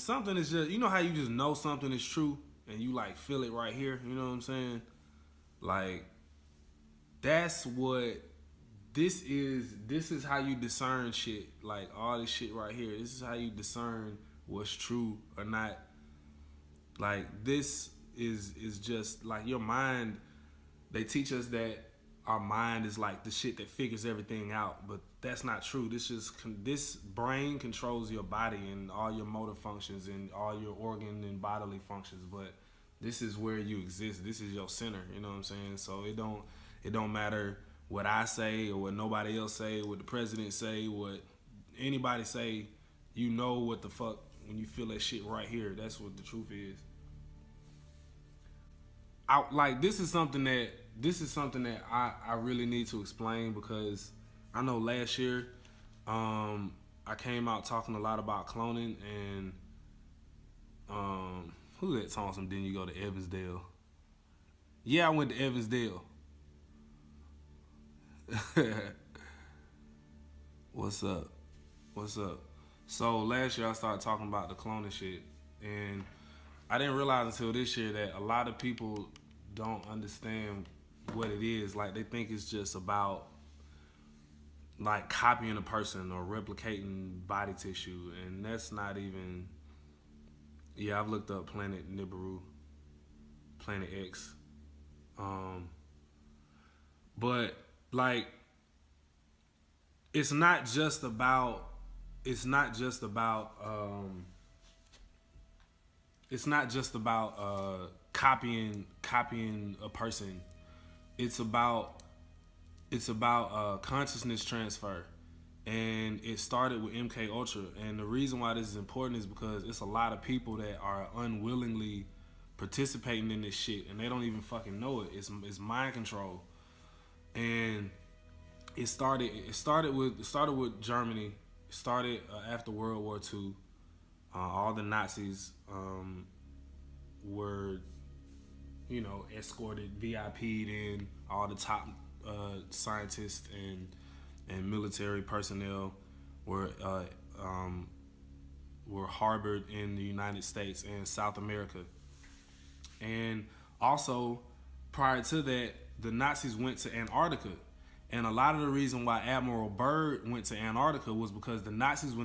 something is just, you know how you just know something is true and you like feel it right here. You know what I'm saying? Like that's what this is. This is how you discern shit. Like all this shit right here. This is how you discern what's true or not. Like this is just like your mind. They teach us that our mind is like the shit that figures everything out, but that's not true. This brain controls your body and all your motor functions and all your organ and bodily functions, but this is where you exist. This is your center, you know what I'm saying? So it don't matter what I say or what nobody else say, what the president say, what anybody say. You know what the fuck when you feel that shit right here. That's what the truth is. Like this is something that I really need to explain because I know last year I came out talking a lot about cloning and who that telling some then you go to Evansdale. Yeah, I went to Evansdale. What's up? What's up? So last year I started talking about the cloning shit and I didn't realize until this year that a lot of people don't understand what it is. Like they think it's just about like copying a person or replicating body tissue, and that's not even. Yeah, I've looked up Planet Nibiru, Planet X, but like it's not just about. It's not just about. It's not just about copying a person. It's about consciousness transfer, and it started with MK Ultra. And the reason why this is important is because it's a lot of people that are unwillingly participating in this shit, and they don't even fucking know it. It's mind control, and it started with Germany. It started after World War II. All the Nazis were, escorted, VIP'd in. All the top scientists and military personnel were harbored in the United States and South America. And also, prior to that, the Nazis went to Antarctica. And a lot of the reason why Admiral Byrd went to Antarctica was because the Nazis were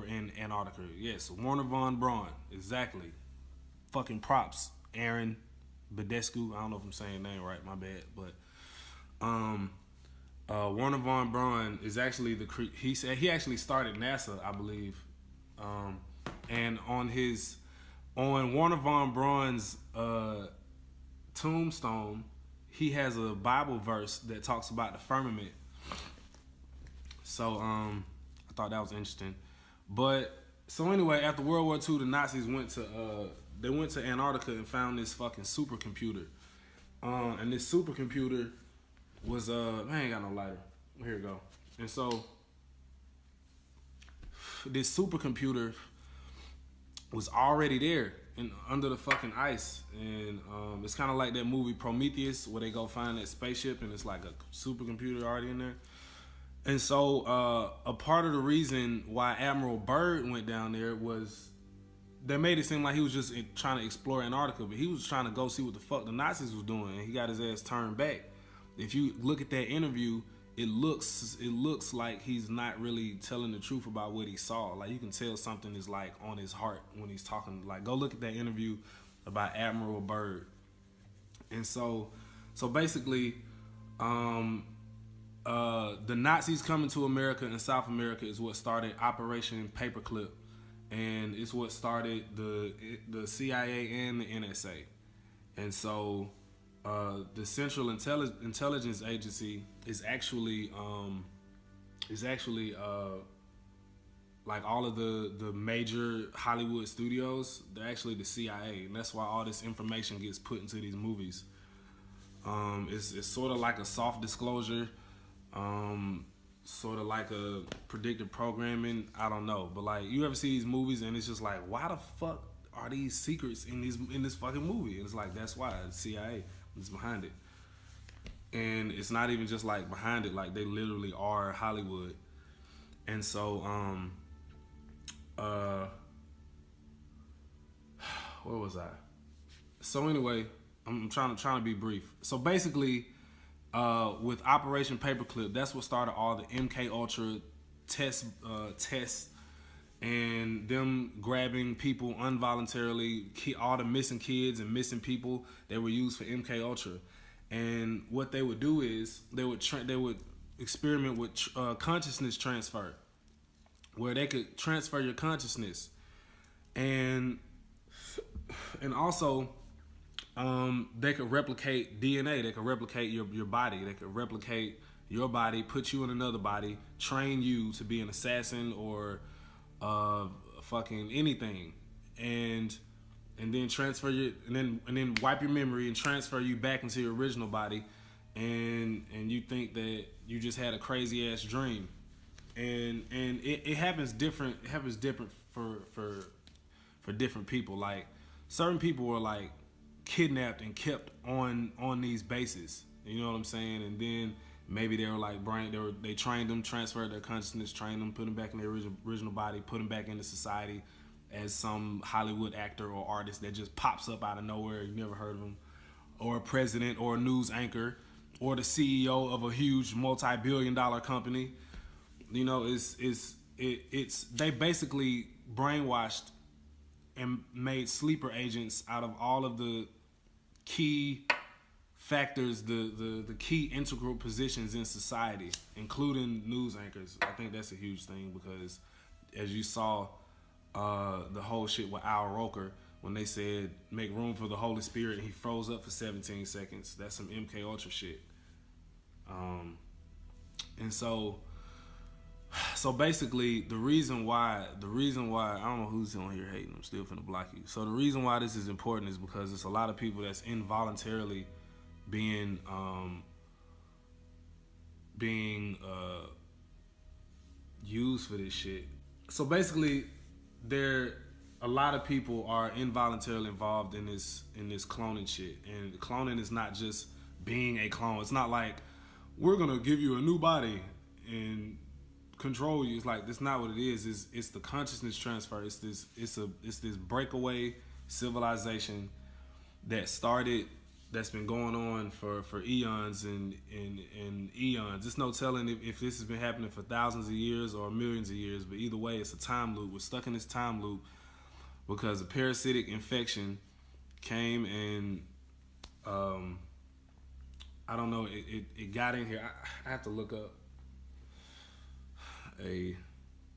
in Antarctica. Yes, Warner von Braun, exactly. Fucking props, Aaron Badescu. I don't know if I'm saying the name right, my bad. But Warner von Braun is actually he said he actually started NASA, I believe. And on Warner von Braun's tombstone, he has a Bible verse that talks about the firmament. So I thought that was interesting. But so anyway, after World War II, the Nazis went to Antarctica and found this fucking supercomputer. And this supercomputer was I ain't got no lighter. Here we go. And so this supercomputer was already there and under the fucking ice, and it's kind of like that movie Prometheus where they go find that spaceship and it's like a supercomputer already in there. And so a part of the reason why Admiral Byrd went down there was they made it seem like he was just trying to explore Antarctica, but he was trying to go see what the fuck the Nazis was doing, and he got his ass turned back. If you look at that interview, it looks like he's not really telling the truth about what he saw. Like you can tell something is like on his heart when he's talking. Like go look at that interview about Admiral Byrd. And so basically, the Nazis coming to America and South America is what started Operation Paperclip, and it's what started the CIA and the NSA. And so the Central Intelligence Agency is actually like all of the major Hollywood studios. They're actually the CIA, and that's why all this information gets put into these movies. It's sort of like a soft disclosure, sort of like a predictive programming. I don't know, but like you ever see these movies and it's just like, why the fuck are these secrets in this fucking movie? And it's like that's why the CIA is behind it, and it's not even just like behind it, like they literally are Hollywood. And so where was I? So anyway, I'm trying to be brief. So basically, with Operation Paperclip, that's what started all the MK Ultra tests and them grabbing people involuntarily, all the missing kids and missing people that were used for MK Ultra. And what they would do is they would experiment with consciousness transfer, where they could transfer your consciousness, and also they could replicate DNA. They could replicate your body. They could replicate your body, put you in another body, train you to be an assassin or fucking anything, and then transfer you, and then wipe your memory and transfer you back into your original body, and you think that you just had a crazy ass dream, and it happens different. It happens different for different people. Like certain people are like kidnapped and kept on these bases. You know what I'm saying? And then maybe they were like they trained them, transferred their consciousness, trained them, put them back in their original body, put them back into society as some Hollywood actor or artist that just pops up out of nowhere. You never heard of him, or a president, or a news anchor, or the CEO of a huge multi-billion-dollar company. You know, it's they basically brainwashed and made sleeper agents out of all of the key factors, the key integral positions in society, including news anchors. I think that's a huge thing because, as you saw, the whole shit with Al Roker when they said make room for the Holy Spirit and he froze up for 17 seconds. That's some MK Ultra shit. And so basically the reason why I don't know who's on here hating. I'm still finna block you. So the reason why this is important is because it's a lot of people that's involuntarily being used for this shit. So basically, a lot of people are involuntarily involved in this cloning shit, and cloning is not just being a clone. It's not like we're gonna give you a new body and control you. It's like that's not what it is. It's the consciousness transfer. It's this breakaway civilization that's been going on for eons and eons. There's no telling if this has been happening for thousands of years or millions of years, but either way, it's a time loop. We're stuck in this time loop because a parasitic infection came and I don't know, it got in here. I have to look up a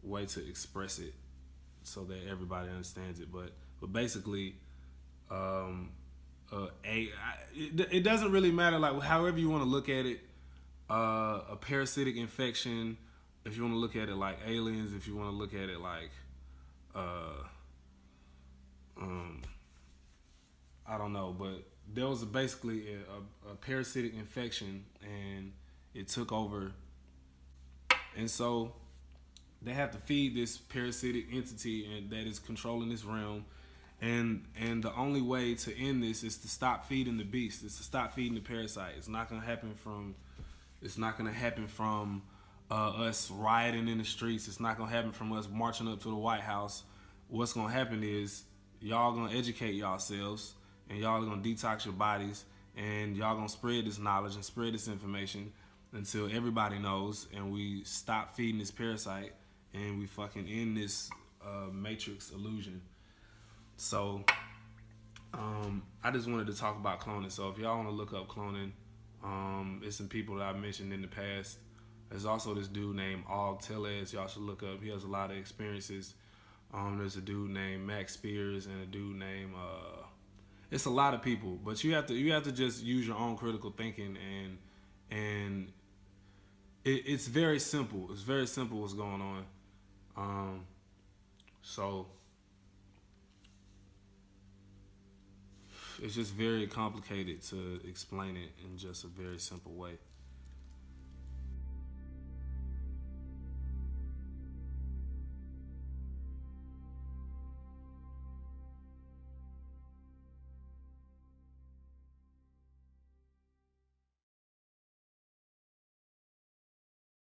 way to express it so that everybody understands it, but basically it doesn't really matter, like however you want to look at it, a parasitic infection, if you want to look at it like aliens, if you want to look at it like I don't know, but there was basically a parasitic infection and it took over, and so they have to feed this parasitic entity and that is controlling this realm. And the only way to end this is to stop feeding the beast. It's to stop feeding the parasite. It's not gonna happen from us rioting in the streets. It's not gonna happen from us marching up to the White House. What's gonna happen is y'all gonna educate yourselves and y'all are gonna detox your bodies and y'all gonna spread this knowledge and spread this information until everybody knows, and we stop feeding this parasite and we fucking end this matrix illusion. So I just wanted to talk about cloning. So if y'all want to look up cloning, there's some people that I've mentioned in the past. There's also this dude named Og Tellez y'all should look up. He has a lot of experiences. There's a dude named Max Spears and a dude named it's a lot of people, but you have to just use your own critical thinking, and it's very simple. It's very simple what's going on. So it's just very complicated to explain it in just a very simple way.